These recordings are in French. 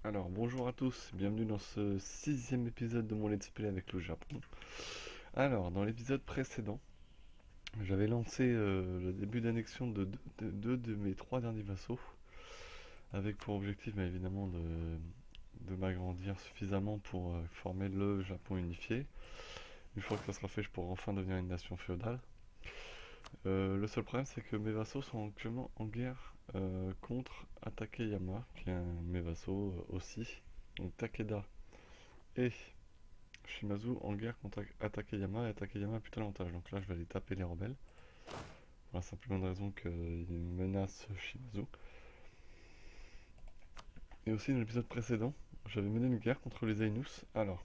Alors, bonjour à tous, bienvenue dans ce sixième épisode de mon Let's Play avec le Japon. Alors, dans l'épisode précédent, j'avais lancé le début d'annexion de deux de mes trois derniers vassaux, avec pour objectif, évidemment, de m'agrandir suffisamment pour former le Japon unifié. Une fois que ça sera fait, je pourrai enfin devenir une nation féodale. Le seul problème, c'est que mes vassaux sont actuellement en guerre contre Atakeyama, qui est un de mes vassaux aussi. Donc Takeda et Shimazu en guerre contre Atakeyama, et Atakeyama a plutôt l'avantage. Donc là, je vais aller taper les rebelles. Pour la simple et bonne raison qu'ils menacent Shimazu. Et aussi, dans l'épisode précédent, j'avais mené une guerre contre les Ainus. Alors,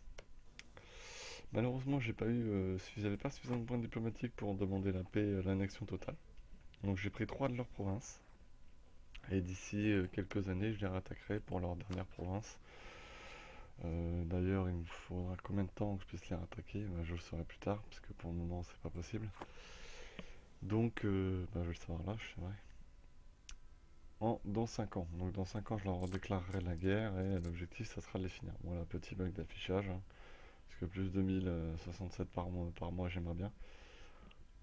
malheureusement, j'avais pas suffisamment de points diplomatiques pour demander la paix, l'annexion totale. Donc j'ai pris 3 de leurs provinces. Et d'ici quelques années, je les rattaquerai pour leur dernière province. D'ailleurs, il me faudra combien de temps que je puisse les rattaquer? Je le saurai plus tard, parce que pour le moment, c'est pas possible. Donc, je vais le savoir là, je sais vrai. Dans 5 ans. Donc dans 5 ans, je leur déclarerai la guerre et l'objectif, ça sera de les finir. Voilà, petit bug d'affichage, hein, parce que plus de 1067 par mois j'aimerais bien.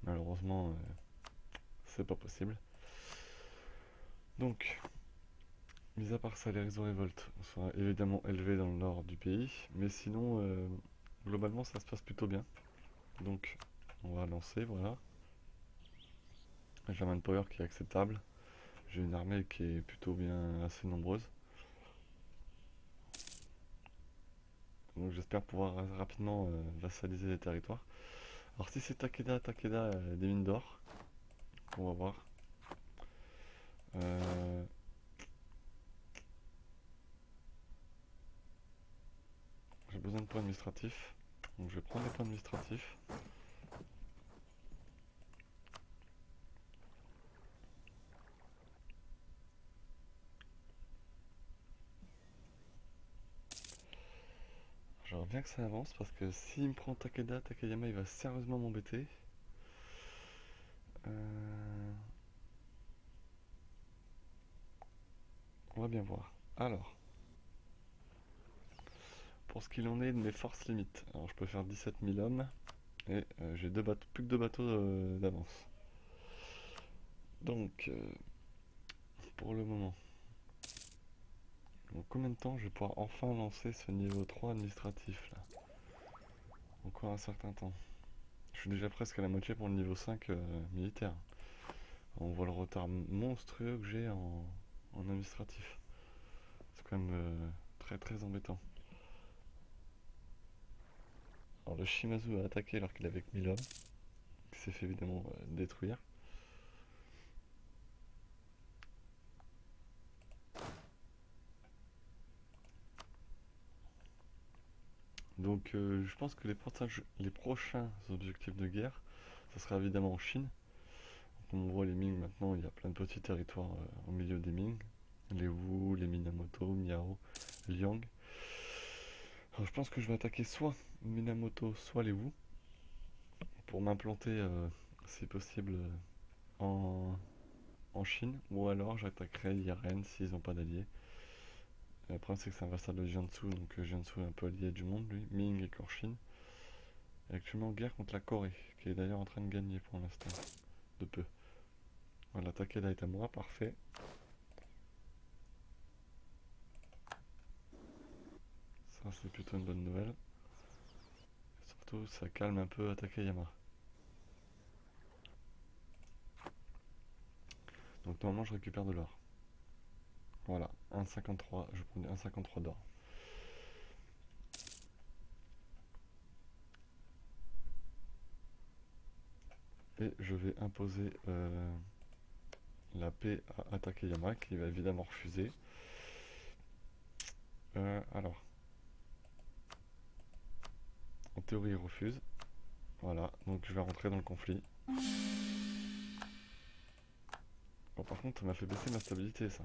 Malheureusement, c'est pas possible. Donc, mis à part ça, les réseaux révoltes sont évidemment élevés dans le nord du pays, mais sinon, globalement, ça se passe plutôt bien. Donc, on va lancer, voilà. J'ai un manpower qui est acceptable. J'ai une armée qui est plutôt bien assez nombreuse. Donc j'espère pouvoir rapidement vassaliser les territoires. Alors si c'est Takeda des mines d'or. On va voir. Euh, j'ai besoin de points administratifs. Donc je vais prendre les points administratifs. J'aimerais bien que ça avance parce que s'il me prend Takeyama il va sérieusement m'embêter. Euh, on va bien voir. Alors, pour ce qu'il en est de mes forces limites. Alors je peux faire 17 000 hommes et j'ai plus que 2 bateaux d'avance. Donc, pour le moment. Donc combien de temps je vais pouvoir enfin lancer ce niveau 3 administratif là? Encore un certain temps. Je suis déjà presque à la moitié pour le niveau 5 militaire. On voit le retard monstrueux que j'ai en administratif. C'est quand même très très embêtant. Alors le Shimazu a attaqué alors qu'il avait que 1000 hommes. Il s'est fait évidemment détruire. Donc je pense que les prochains objectifs de guerre, ça sera évidemment en Chine. Comme on voit les Ming maintenant, il y a plein de petits territoires au milieu des Ming. Les Wu, les Minamoto, Miao, Liang. Alors je pense que je vais attaquer soit Minamoto, soit les Wu, pour m'implanter si possible en, en Chine, ou alors j'attaquerai Yaren s'ils n'ont pas d'alliés. Le problème c'est que c'est un vassal de Jiangsu, donc Jiangsu est un peu allié du monde lui, Ming et Korchine. Et actuellement en guerre contre la Corée, qui est d'ailleurs en train de gagner pour l'instant, de peu. Voilà, Takeda est à moi, parfait. Ça c'est plutôt une bonne nouvelle. Et surtout ça calme un peu Takeyama. Donc normalement je récupère de l'or. Voilà, 1,53, je prends 1,53 d'or. Et je vais imposer la paix à Takeyama, qui va évidemment refuser. Alors, en théorie, il refuse. Voilà, donc je vais rentrer dans le conflit. Bon, par contre, ça m'a fait baisser ma stabilité, ça.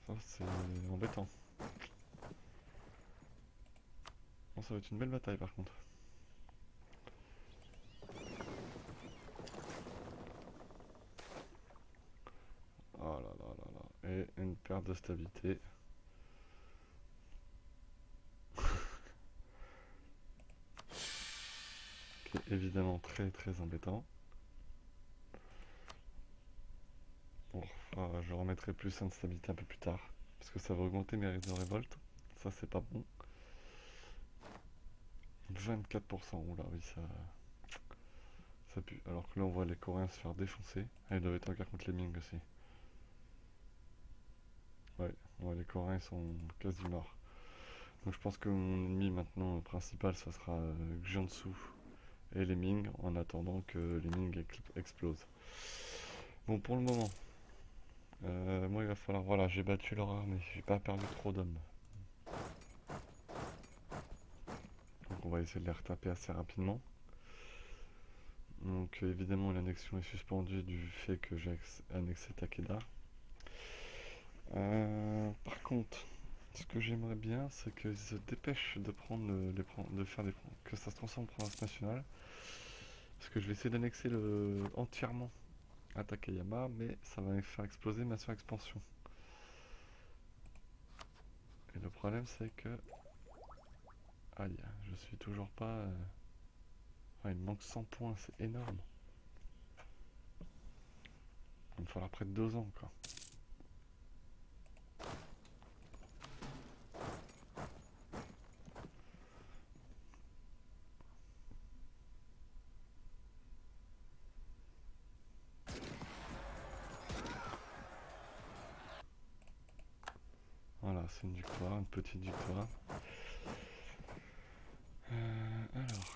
Ça, c'est embêtant. Bon, ça va être une belle bataille, par contre. Oh là là là là. Et une perte de stabilité. évidemment très très embêtant. Bon, je remettrai plus instabilité un peu plus tard, parce que ça va augmenter mes risques de révolte. Ça, c'est pas bon. 24%, oula, oui, ça pue. Alors que là, on voit les Coréens se faire défoncer. Ah, ils doivent être en guerre contre les Ming aussi. Ouais, ouais, les Coréens, ils sont quasi morts. Donc je pense que mon ennemi maintenant principal, ça sera Jiangsu et les Ming, en attendant que les Ming explosent. Bon, pour le moment, moi, il va falloir... Voilà, j'ai battu leur armée, j'ai pas perdu trop d'hommes. Donc on va essayer de les retaper assez rapidement. Donc évidemment l'annexion est suspendue du fait que j'ai annexé Takeda. Par contre, ce que j'aimerais bien, c'est qu'ils se dépêchent de prendre de faire que ça se transforme en province nationale. Parce que je vais essayer d'annexer entièrement à Takayama, mais ça va faire exploser ma surexpansion. Et le problème c'est que... Aïe, je suis toujours pas... il me manque 100 points, c'est énorme. Il me faudra près de 2 ans quoi. Voilà, c'est une victoire, une petite victoire. Alors...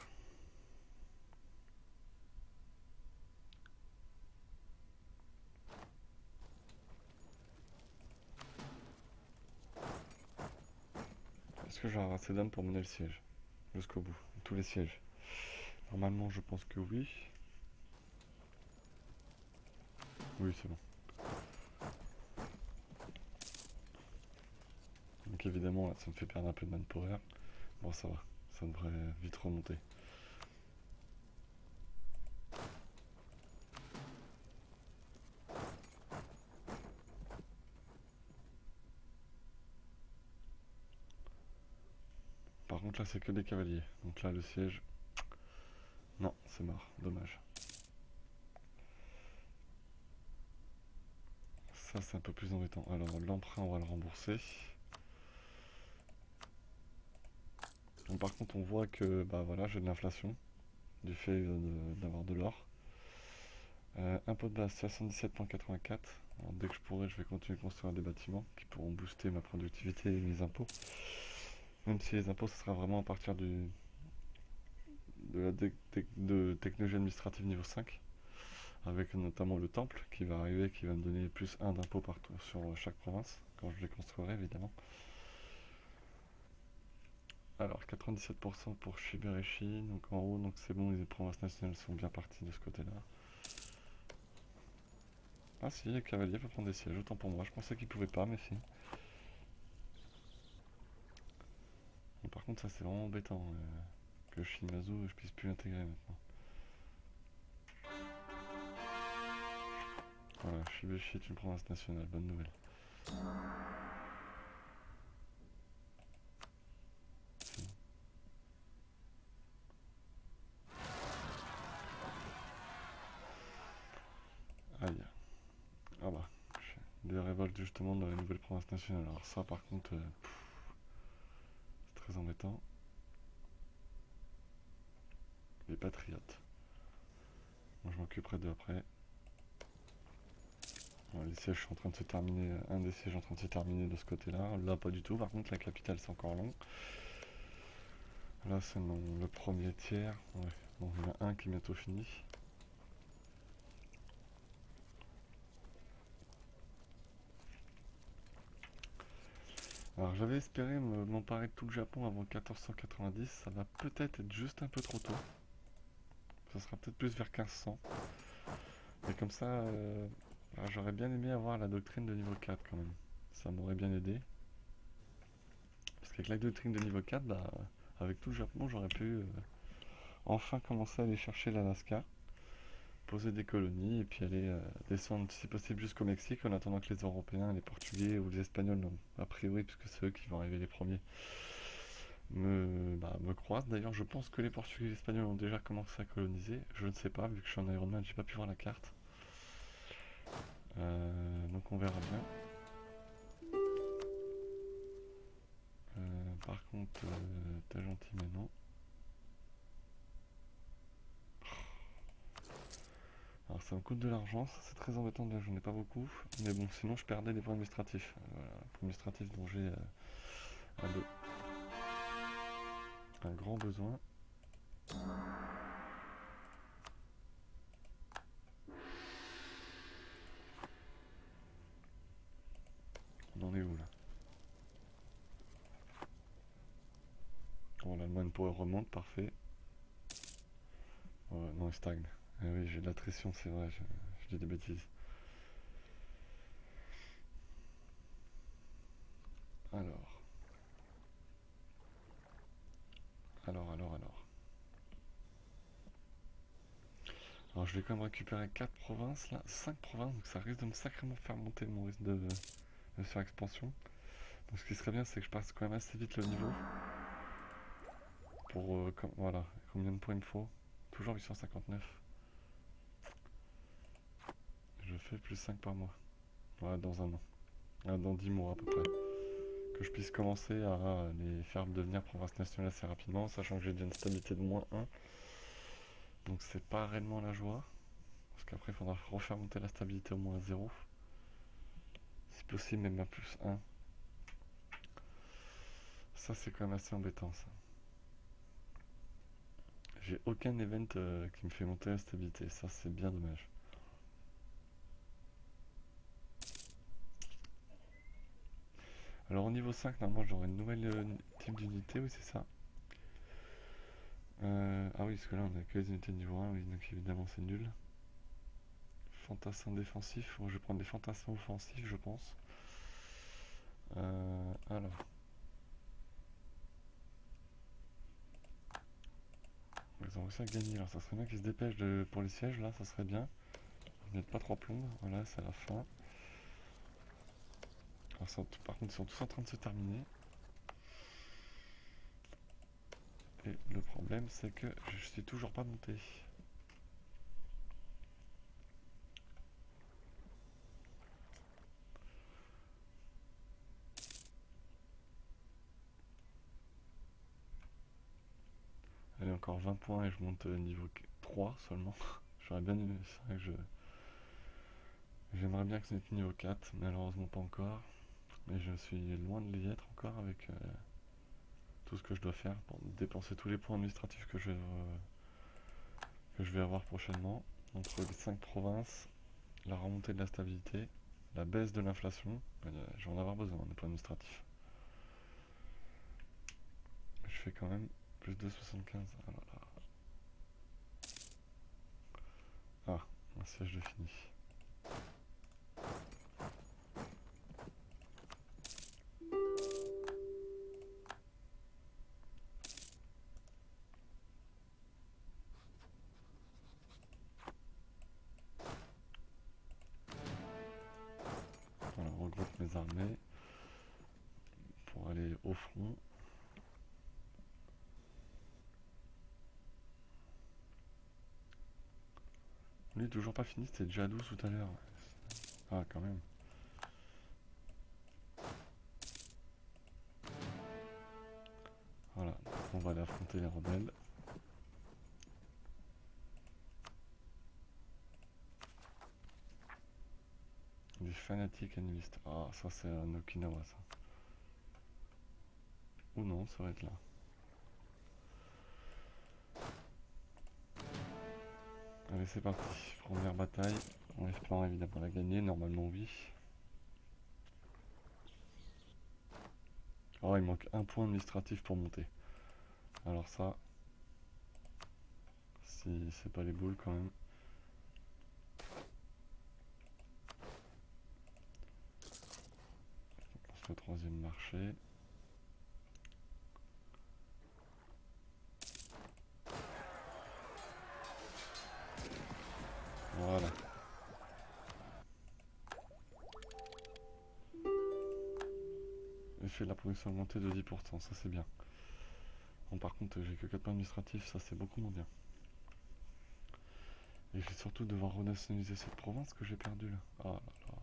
Est-ce que j'aurai assez d'âmes pour mener le siège jusqu'au bout, tous les sièges? Normalement, je pense que oui. Oui, c'est bon. Donc évidemment, là, ça me fait perdre un peu de manpower. Bon, ça va, ça devrait vite remonter. Par contre, là, c'est que des cavaliers. Donc là, le siège... Non, c'est mort, dommage. Ça, c'est un peu plus embêtant. Alors, l'emprunt, on va le rembourser. Donc, par contre, on voit que bah voilà, j'ai de l'inflation du fait d'avoir de l'or. Impôt de base 77,84. Dès que je pourrai, je vais continuer à construire des bâtiments qui pourront booster ma productivité et mes impôts. Même si les impôts, ce sera vraiment à partir de technologie administrative niveau 5, avec notamment le temple qui va arriver, qui va me donner plus 1 d'impôt partout sur chaque province, quand je les construirai évidemment. Alors 97% pour Shiberishi, donc en haut, donc c'est bon, les provinces nationales sont bien parties de ce côté-là. Ah si, les cavaliers peuvent prendre des sièges, autant pour moi, je pensais qu'ils pouvaient pas, mais si. Bon, par contre ça c'est vraiment embêtant, que Shimazu je puisse plus l'intégrer maintenant. Voilà, Shibeshi est une province nationale, bonne nouvelle. Aïe. Ah bah, des révoltes justement dans la nouvelle province nationale. Alors ça par contre, c'est très embêtant. Les patriotes. Moi je m'occuperai d'eux après. Bon, les sièges sont en train de se terminer, un des sièges est en train de se terminer de ce côté-là. Là pas du tout, par contre la capitale c'est encore long. Là c'est le premier tiers. Ouais. Bon, il y en a un qui est bientôt fini. Alors j'avais espéré m'emparer de tout le Japon avant 1490, ça va peut-être être juste un peu trop tôt. Ça sera peut-être plus vers 1500. Et comme ça, j'aurais bien aimé avoir la doctrine de niveau 4 quand même. Ça m'aurait bien aidé. Parce qu'avec la doctrine de niveau 4, bah, avec tout le Japon, j'aurais pu enfin commencer à aller chercher l'Alaska, poser des colonies et puis aller descendre si possible jusqu'au Mexique en attendant que les Européens, les Portugais ou les Espagnols, non, a priori, puisque c'est eux qui vont arriver les premiers, me croisent. D'ailleurs, je pense que les Portugais et les Espagnols ont déjà commencé à coloniser. Je ne sais pas, vu que je suis en Iron Man, j'ai pas pu voir la carte. Donc on verra bien. Par contre, t'es gentil mais non. Alors ça me coûte de l'argent, ça c'est très embêtant, là j'en ai pas beaucoup. Mais bon, sinon je perdais des points administratifs. Voilà, points administratifs dont j'ai un grand besoin. On en est où là? Bon, l'Allemagne pour remonte, parfait. Non, il stagne. Eh oui, j'ai de l'attrition, c'est vrai, je dis des bêtises. Alors, alors. Alors, je vais quand même récupérer 4 provinces là, 5 provinces, donc ça risque de me sacrément faire monter mon risque de faire expansion. Donc, ce qui serait bien, c'est que je passe quand même assez vite le niveau. Pour, voilà, combien de points il me faut? Toujours 859. Je fais plus 5 par mois. Voilà, dans un an. Dans 10 mois à peu près. Que je puisse commencer à les faire devenir province nationale assez rapidement, sachant que j'ai déjà une stabilité de -1. Donc c'est pas réellement la joie. Parce qu'après il faudra refaire monter la stabilité au -0. Si possible même à +1. Ça c'est quand même assez embêtant ça. J'ai aucun event qui me fait monter la stabilité. Ça c'est bien dommage. Alors au niveau 5, normalement j'aurai une nouvelle type d'unité, oui c'est ça. Ah oui, parce que là on a que les unités de niveau 1, oui, donc évidemment c'est nul. Fantassin défensif, je vais prendre des fantassins offensifs je pense. Alors. Ils ont réussi à gagner, alors ça serait bien qu'ils se dépêchent pour les sièges là, ça serait bien. Vous n'êtes pas trop plombes, voilà, c'est à la fin. Alors par contre ils sont tous en train de se terminer. Et le problème c'est que je suis toujours pas monté. Allez, encore 20 points et je monte niveau 3 seulement. J'aurais bien aimé, c'est vrai que j'aimerais bien que ce soit niveau 4, malheureusement pas encore. Mais je suis loin de l'y être encore avec tout ce que je dois faire pour dépenser tous les points administratifs que je vais avoir prochainement. Entre les 5 provinces, la remontée de la stabilité, la baisse de l'inflation, je vais en avoir besoin des points administratifs. Je fais quand même plus de 75. Ah là là. Ah, un siège de fini. Voilà, on regroupe mes armées pour aller au front. Lui, toujours pas fini, c'était déjà 12 tout à l'heure. Ah, quand même. Voilà, on va aller affronter les rebelles. Des fanatiques animistes. Ah, ça c'est un Okinawa ça. Ou non, ça va être là. Allez, c'est parti. Première bataille. On espère évidemment la gagner, normalement oui. Oh, il manque un point administratif pour monter. Alors ça, si c'est pas les boules quand même. Le troisième marché. Voilà. Effet de la production augmentée de 10%, ça c'est bien. Bon, par contre, j'ai que 4 points administratifs, ça c'est beaucoup moins bien. Et je vais surtout devoir renationaliser cette province que j'ai perdue là. Ah là là.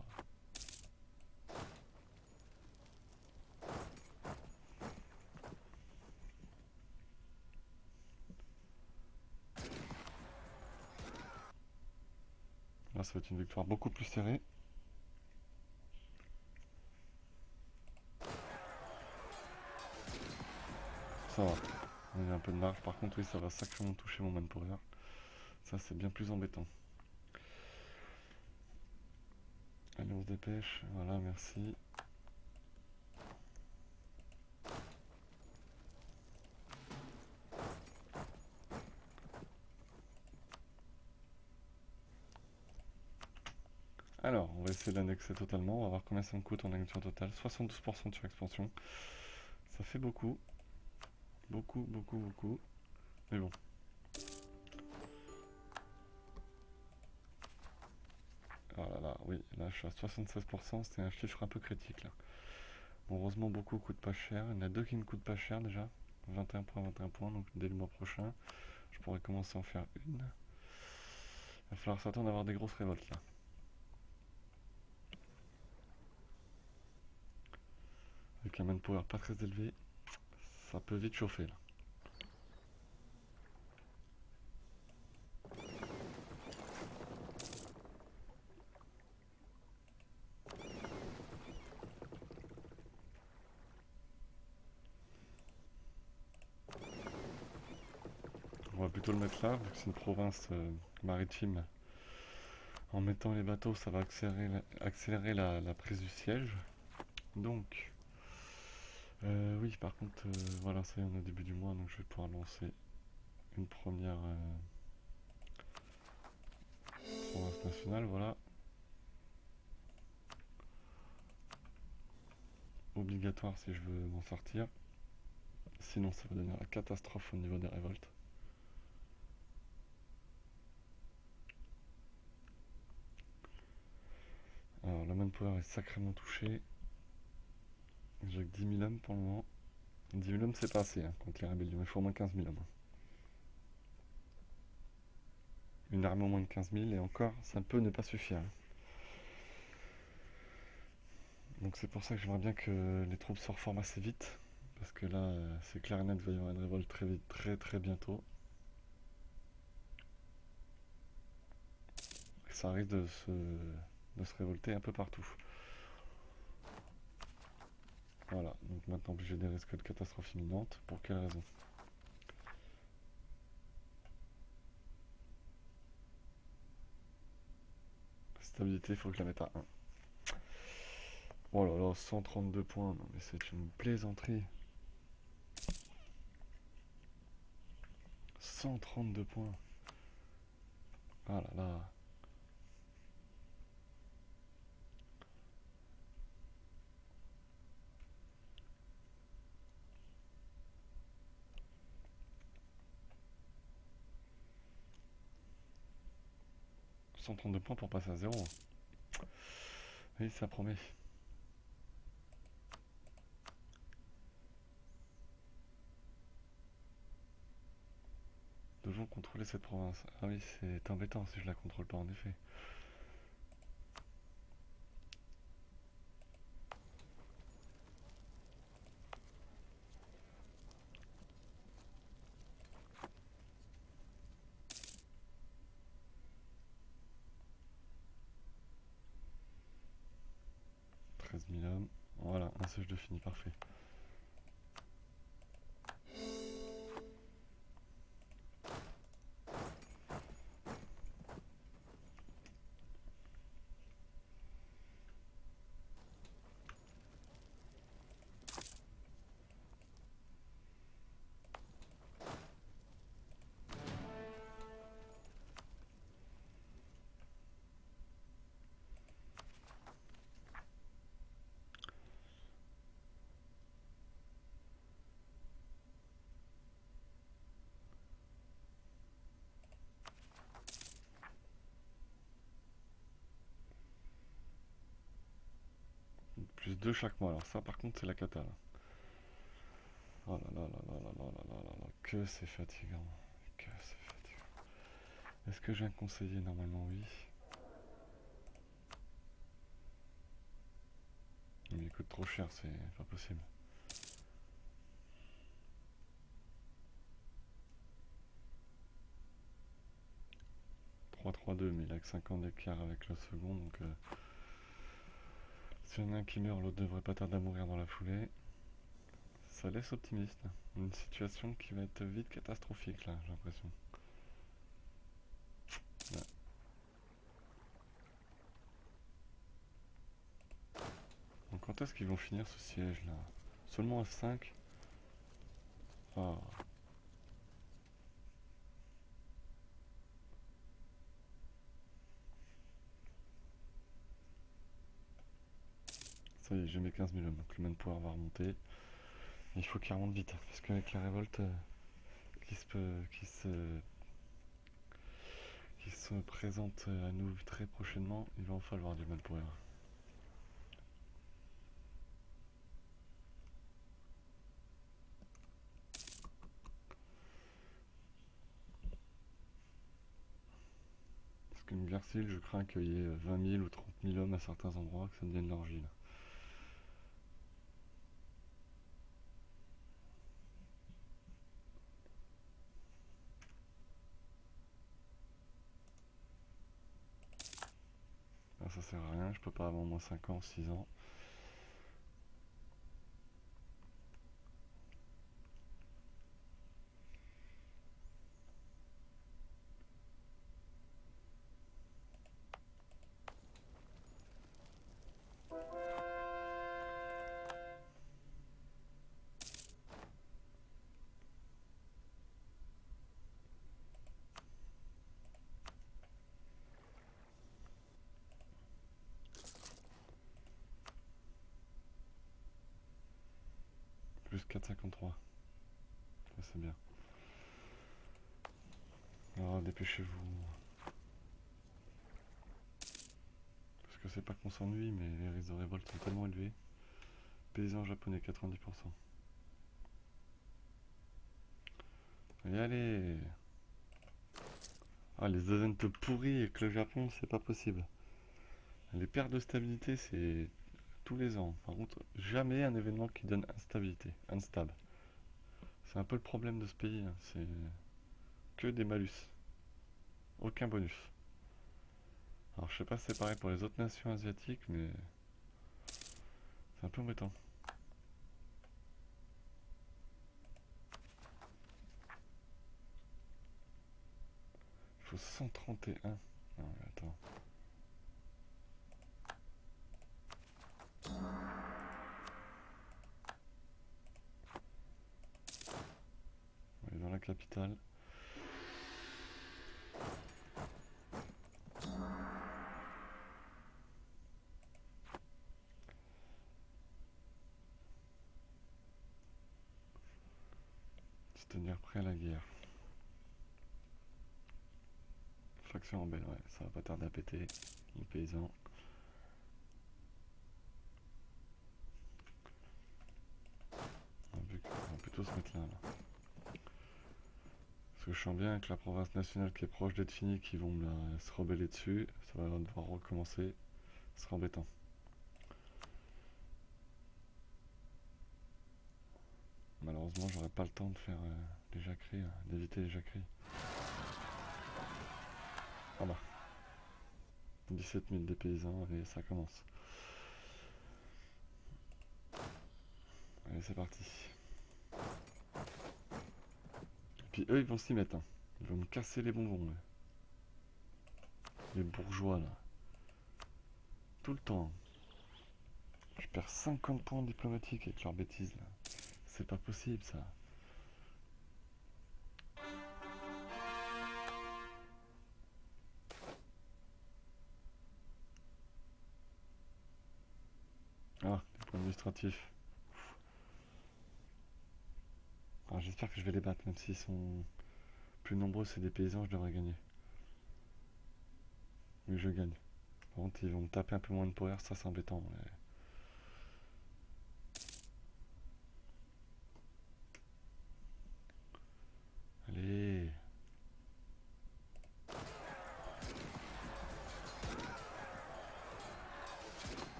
Là, ça va être une victoire beaucoup plus serrée. Ça va. On a un peu de marge. Par contre, oui, ça va sacrément toucher mon manpower. Ça, c'est bien plus embêtant. Allez, on se dépêche. Voilà, merci. Alors, on va essayer d'annexer totalement. On va voir combien ça me coûte en annexion totale. 72% de surexpansion. Ça fait beaucoup. Beaucoup, beaucoup, beaucoup. Mais bon. Oh là là, oui, là je suis à 76%, c'était un chiffre un peu critique là. Bon, heureusement, beaucoup coûtent pas cher. Il y en a deux qui ne coûtent pas cher déjà. 21 points, 21 points, donc dès le mois prochain, je pourrais commencer à en faire une. Il va falloir s'attendre à avoir des grosses révoltes là. Avec un manpower pas très élevé, ça peut vite chauffer là. On va plutôt le mettre là, vu que c'est une province maritime. En mettant les bateaux, ça va accélérer la prise du siège. Donc, oui, par contre, voilà, ça y est, on est au début du mois, donc je vais pouvoir lancer une première province nationale, voilà. Obligatoire si je veux m'en sortir. Sinon, ça va devenir la catastrophe au niveau des révoltes. Alors, la manpower est sacrément touchée. J'ai que 10 000 hommes pour le moment. 10 000 hommes, c'est pas assez hein, contre les rébellions. Il faut au moins 15 000 hommes. Une armée au moins de 15 000 et encore, ça peut ne pas suffire. Donc c'est pour ça que j'aimerais bien que les troupes se reforment assez vite. Parce que là, c'est clair et net, il va y avoir une révolte très vite, très très bientôt. Et ça risque de se révolter un peu partout. Voilà, donc maintenant obligé des risques de catastrophe imminente. Pour quelle raison? Stabilité, il faut que je la mette à 1. Oh là là, 132 points, non mais c'est une plaisanterie. 132 points. Ah là là. 132 points pour passer à 0. Oui, ça promet. Devons contrôler cette province. Ah oui, c'est embêtant si je la contrôle pas en effet. Treize 000 hommes. Voilà, un siège de fini, parfait. Plus 2 chaque mois. Alors ça par contre c'est la cata là. Oh là là là là là là là là là là, que c'est fatigant. Que c'est fatigant. Est-ce que j'ai un conseiller? Normalement oui. Mais il coûte trop cher, c'est pas possible. 3-3-2, mais il a que 5 ans d'écart avec le second, donc s'il y en a un qui meurt, l'autre devrait pas tarder à mourir dans la foulée. Ça laisse optimiste. Une situation qui va être vite catastrophique là, j'ai l'impression. Ouais. Donc quand est-ce qu'ils vont finir ce siège là? Seulement F5? Ah, ça y est, j'ai mes 15 000 hommes, donc le manpower va remonter. Il faut qu'il remonte vite, parce qu'avec la révolte qui, se, qui se présente à nous très prochainement, il va en falloir du manpower. Parce qu'une guerre civile, je crains qu'il y ait 20 000 ou 30 000 hommes à certains endroits, que ça devienne l'orgie. Ah, ça sert à rien, je peux pas avoir moins 5 ans, 6 ans. Plus 4,53. Ça c'est bien. Alors dépêchez-vous. Parce que c'est pas qu'on s'ennuie, mais les risques de révolte sont tellement élevés. Paysans japonais, 90%. Et allez! Ah, les events pourris avec le Japon, c'est pas possible. Les pertes de stabilité, c'est tous les ans. Par contre, jamais un événement qui donne instabilité, instable. C'est un peu le problème de ce pays, hein. C'est que des malus, aucun bonus. Alors je sais pas si c'est pareil pour les autres nations asiatiques, mais c'est un peu embêtant. Il faut 131. Non mais attends. On est dans la capitale. Se tenir prêt à la guerre. Faction rebelle, ouais, ça va pas tarder à péter. Les paysans. On va plutôt se mettre là, là. Parce que je sens bien que la province nationale qui est proche d'être finie, qui vont se rebeller dessus, ça va devoir recommencer. Ce sera embêtant. Malheureusement, j'aurai pas le temps de faire les jacqueries, d'éviter les jacqueries. Ah bah, 17 000 des paysans et ça commence. Allez, c'est parti. Et puis eux, ils vont s'y mettre, hein. Ils vont me casser les bonbons, là. Les bourgeois, là. Tout le temps. Je perds 50 points diplomatiques avec leurs bêtises, là. C'est pas possible, ça. Ah, les points administratifs. Alors j'espère que je vais les battre, même s'ils sont plus nombreux, c'est des paysans, je devrais gagner. Oui, je gagne. Par contre, ils vont me taper un peu moins de power, ça c'est embêtant. Mais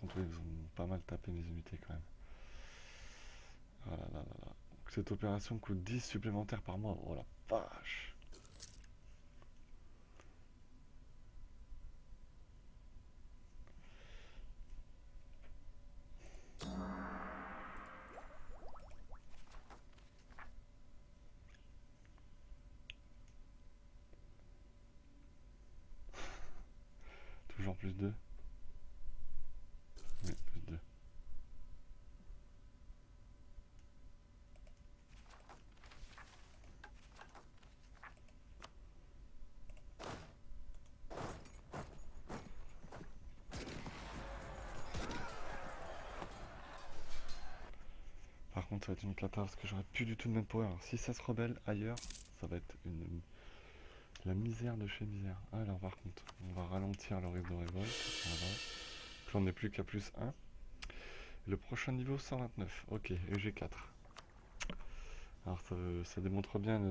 contre, ils ont pas mal tapé mes unités quand même. Ah là là là là. Donc, cette opération coûte 10 supplémentaires par mois. Oh la vache. Toujours plus 2. Oui, plus 2. Par contre, ça va être une cata parce que j'aurais plus du tout le même power. Alors, si ça se rebelle ailleurs, ça va être la misère de chez misère. Alors, par contre, on va ralentir le rythme de révolte. Voilà. Donc là, on n'est plus qu'à plus 1. Le prochain niveau, 129. Ok, et j'ai 4. Alors, ça démontre bien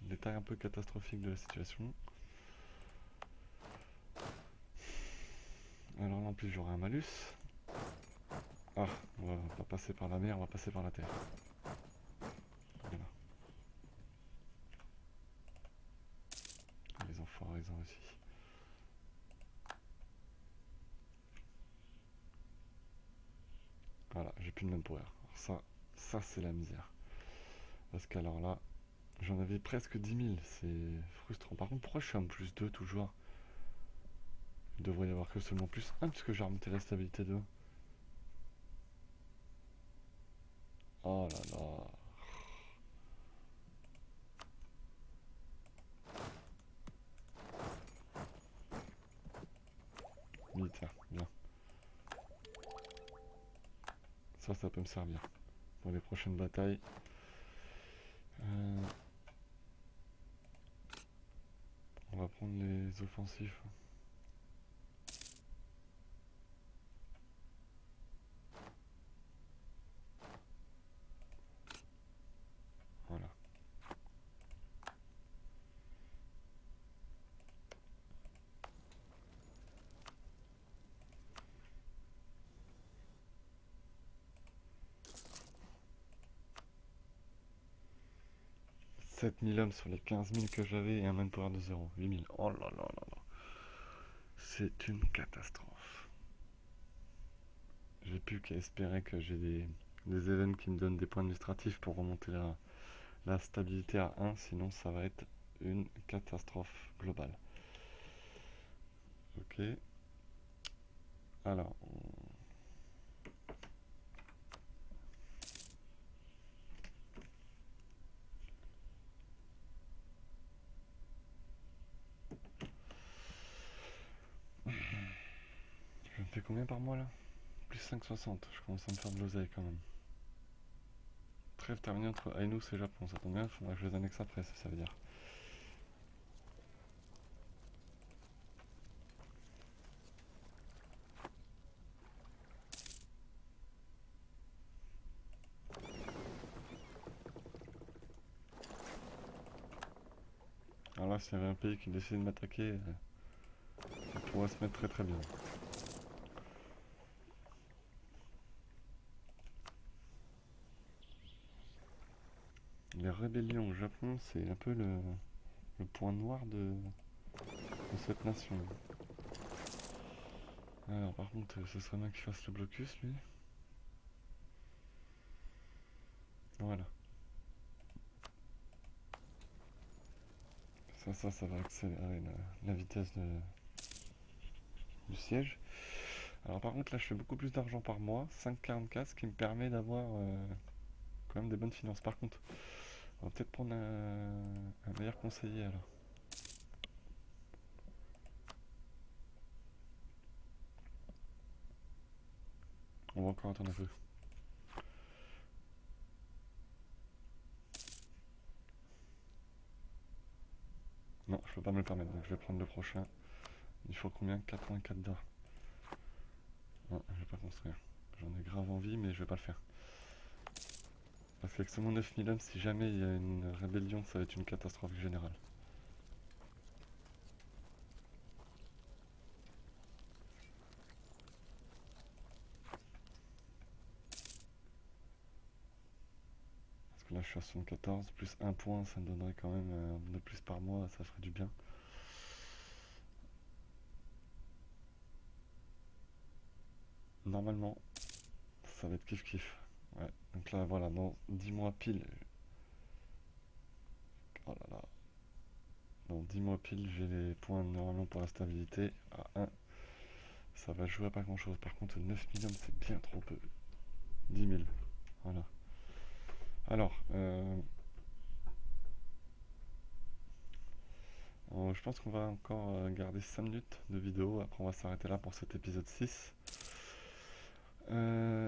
l'état un peu catastrophique de la situation. Alors là, en plus, j'aurai un malus. Ah, on va pas passer par la mer, on va passer par la terre. Voilà. Les enfoirés, ils ont réussi. Voilà, j'ai plus le même power. Alors ça c'est la misère. Parce qu'alors là, j'en avais presque 10 000, c'est frustrant. Par contre, pourquoi je suis en plus 2 toujours? Il devrait y avoir que seulement plus 1 puisque j'ai remonté la stabilité de 1. Oh là là. Militaire, bien. Ça peut me servir pour les prochaines batailles. Euh, on va prendre les offensifs. Voilà. Sept mille hommes sur les 15 000 que j'avais et un manpower de 0. 8 000. Oh là là là là. C'est une catastrophe. J'ai plus qu'à espérer que j'ai des events qui me donnent des points administratifs pour remonter la stabilité à 1, sinon ça va être une catastrophe globale. Ok. Alors, je me fais combien par mois là? Plus 5,60. Je commence à me faire de l'oseille quand même. Trêve terminée entre Ainus et Japon. Ça tombe bien, il faudra que je les annexe après, ça veut dire. Alors là, s'il y avait un pays qui décidait de m'attaquer, ça pourrait se mettre très très bien. Les rébellions au Japon, c'est un peu le point noir de cette nation. Alors par contre, ce serait bien qu'il fasse le blocus lui. Voilà. Ça va accélérer la vitesse du siège. Alors par contre là je fais beaucoup plus d'argent par mois, 5,44, ce qui me permet d'avoir quand même des bonnes finances. Par contre, on va peut-être prendre un meilleur conseiller alors. On va encore attendre un peu. Non, je peux pas me le permettre, donc je vais prendre le prochain. Il faut combien? 84 d'or. Non, je vais pas construire. J'en ai grave envie, mais je vais pas le faire. Parce qu'avec seulement 9000 hommes, si jamais il y a une rébellion, ça va être une catastrophe générale. je suis à 74, plus un point, ça me donnerait quand même de plus par mois, ça ferait du bien. Normalement, ça va être kiff kiff. Ouais, donc là, voilà, dans 10 mois pile. Oh là là. Dans 10 mois pile, j'ai les points normalement pour la stabilité à 1. Ça va jouer à pas grand chose. Par contre, 9 millions, c'est bien trop peu. 10 000. Voilà. Alors, je pense qu'on va encore garder 5 minutes de vidéo. Après, on va s'arrêter là pour cet épisode 6.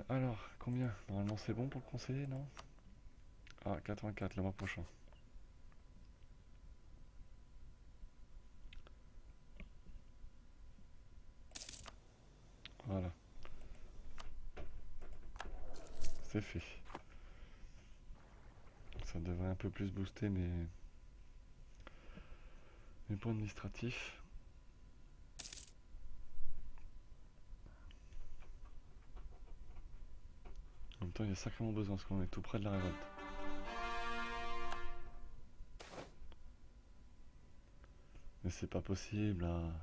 Alors, combien? Normalement, c'est bon pour le conseiller, non? Ah, 84 le mois prochain. Voilà, c'est fait. Ça devrait un peu plus booster mes points administratifs. En même temps, il y a sacrément besoin parce qu'on est tout près de la révolte. Mais c'est pas possible là.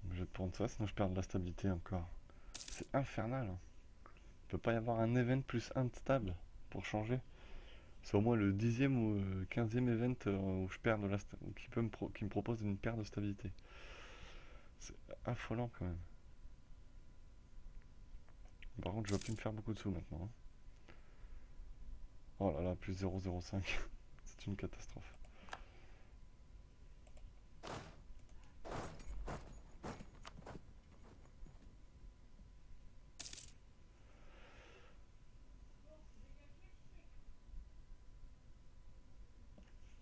Je vais te prendre ça, sinon je perds de la stabilité encore. C'est infernal, hein. Il peut pas y avoir un event plus 1 de stable pour changer. C'est au moins le 10e ou 15e event où je perds de la qui me propose une perte de stabilité. C'est affolant quand même. Par contre, je vais plus me faire beaucoup de sous maintenant, hein. Oh là là, plus 0,05. C'est une catastrophe.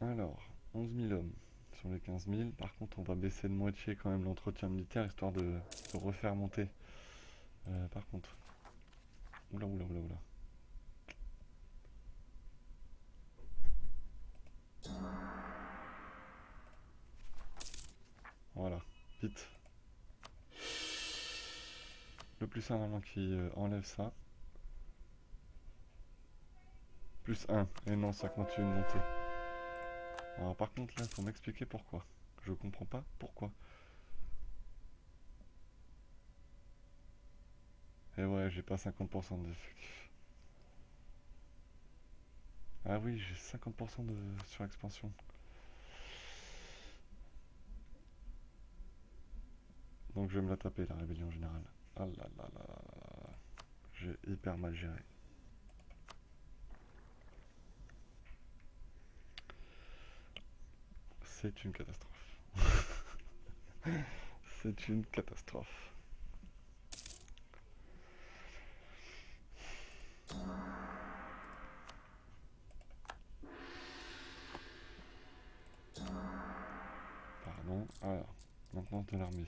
Alors, 11 000 hommes sur les 15 000. Par contre, on va baisser de moitié quand même l'entretien militaire histoire de refaire monter. Par contre, oula oula oula oula. Voilà, vite. Le plus 1 normalement qui enlève ça. Plus 1. Et non, ça continue de monter. Alors par contre là, il faut m'expliquer pourquoi. Je comprends pas pourquoi. Et ouais, j'ai pas 50% d'effectifs. Ah oui, j'ai 50% de surexpansion. Donc je vais me la taper, la rébellion générale. Ah là là là là là. J'ai hyper mal géré. C'est une catastrophe. C'est une catastrophe. Pardon. Alors, maintenant de l'armée.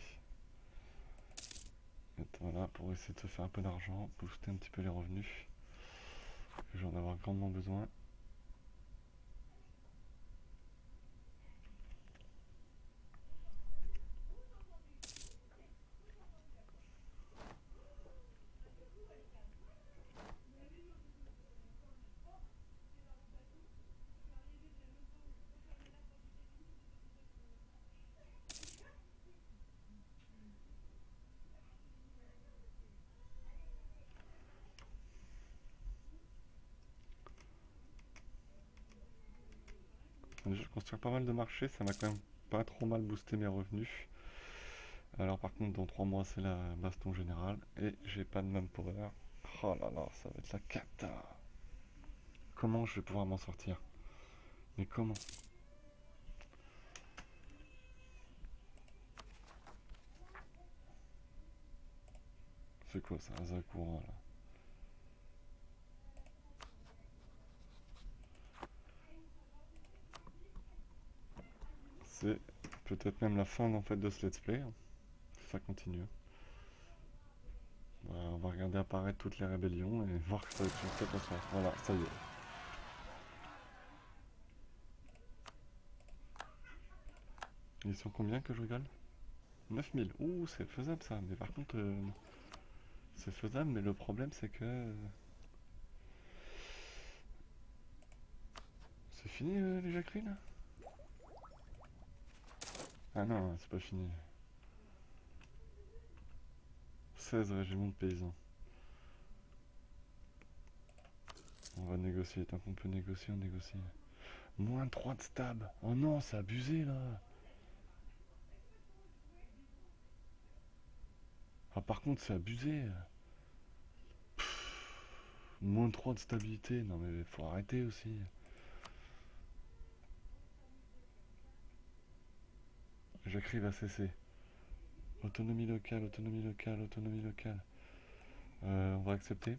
Voilà, pour essayer de se faire un peu d'argent, booster un petit peu les revenus. J'en ai avoir grandement besoin. Déjà, je construis pas mal de marchés, ça m'a quand même pas trop mal boosté mes revenus. Alors par contre, dans 3 mois, c'est la baston générale et j'ai pas de manpower. Oh là là, ça va être la cata. Comment je vais pouvoir m'en sortir? Mais comment? C'est quoi ça, un courant là? C'est peut-être même la fin en fait de ce let's play, hein, si ça continue. On va regarder apparaître toutes les rébellions et voir que ça va être une catastrophe. Voilà, ça y est. Ils sont combien que je rigole? 9000. Ouh, c'est faisable ça. Mais par contre, c'est faisable, mais le problème c'est que C'est fini les jacqueries là? Ah non, c'est pas fini. 16 régiments de paysans. On va négocier, tant qu'on peut négocier, on négocie. Moins 3 de stab. Oh non, c'est abusé là. Ah par contre, c'est abusé. Moins 3 de stabilité. Non mais faut arrêter aussi. Jacquerie va cesser. Autonomie locale, autonomie locale, autonomie locale. On va accepter.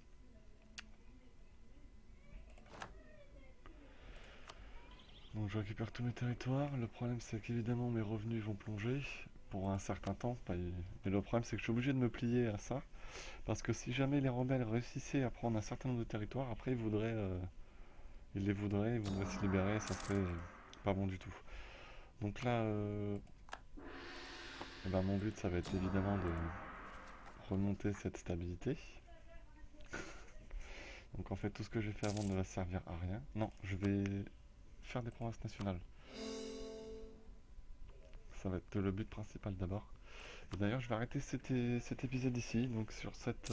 Donc je récupère tous mes territoires. Le problème c'est qu'évidemment mes revenus vont plonger pour un certain temps. Mais le problème c'est que je suis obligé de me plier à ça. Parce que si jamais les rebelles réussissaient à prendre un certain nombre de territoires, après ils voudraient se libérer, ça serait pas bon du tout. Donc là, eh ben, mon but ça va être évidemment de remonter cette stabilité. Donc en fait tout ce que j'ai fait avant ne va servir à rien. Non, je vais faire des provinces nationales. Ça va être le but principal d'abord. Et d'ailleurs, je vais arrêter cet épisode ici, donc sur cet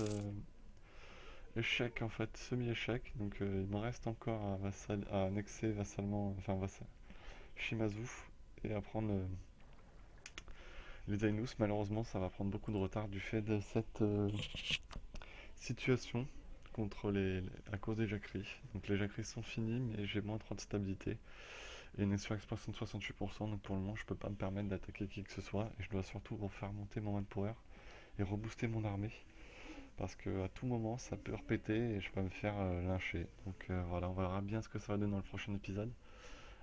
échec en fait, semi-échec. Donc il me reste encore à annexer vassalement, enfin Shimazu et à prendre les Ainus. Malheureusement, ça va prendre beaucoup de retard du fait de cette situation à cause des jacqueries. Donc les jacqueries sont finies, mais j'ai moins 3 de stabilité. Et une expression de 68%, donc pour le moment je peux pas me permettre d'attaquer qui que ce soit. Et je dois surtout refaire monter mon manpower et rebooster mon armée. Parce que à tout moment ça peut repéter et je peux me faire lyncher. Donc voilà, on verra bien ce que ça va donner dans le prochain épisode.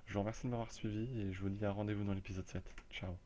Je vous remercie de m'avoir suivi et je vous dis à rendez-vous dans l'épisode 7. Ciao.